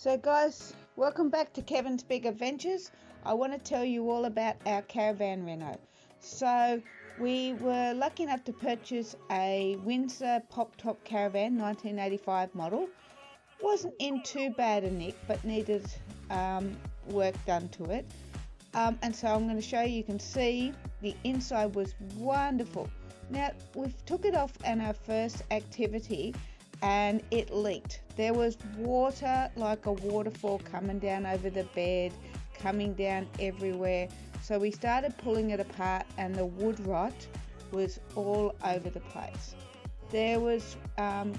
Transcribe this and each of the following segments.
So guys, welcome back to Kevin's Big Adventures. I want to tell you all about our caravan reno. So we were lucky enough to purchase a Windsor pop-top caravan, 1985 model. Wasn't in too bad a nick, but needed work done to it. And so I'm going to show you. You can see the inside was wonderful. Now we took it off on our first activity and it leaked. There was water like a waterfall coming down over the bed, coming down everywhere. So we started pulling it apart and the wood rot was all over the place. There was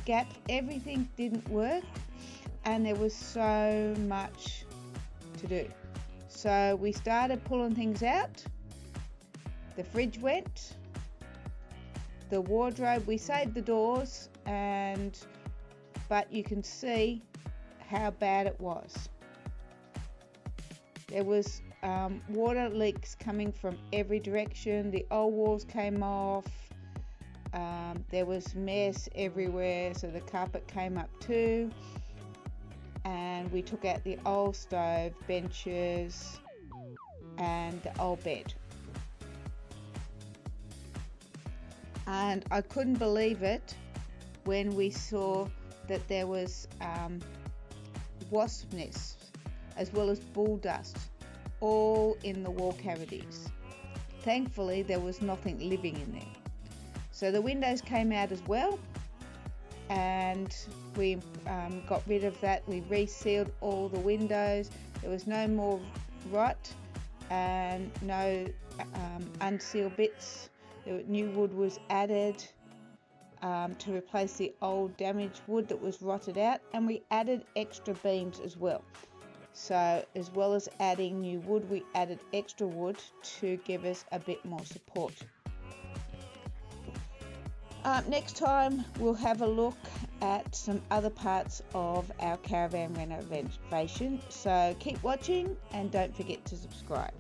gaps, everything didn't work, and there was so much to do. So we started pulling things out. The fridge went, the wardrobe, we saved the doors, but you can see how bad it was. There was water leaks coming from every direction. The old walls came off. There was mess everywhere, so the carpet came up too. And we took out the old stove, benches, and the old bed. And I couldn't believe it when we saw that there was wasp nests as well as bull dust all in the wall cavities. Thankfully there was nothing living in there. So the windows came out as well, and we got rid of that. We resealed all the windows. There was no more rot and no unsealed bits. The new wood was added to replace the old damaged wood that was rotted out, and we added extra beams as well. So as well as adding new wood, we added extra wood to give us a bit more support. Next time we'll have a look at some other parts of our caravan renovation. So keep watching and don't forget to subscribe.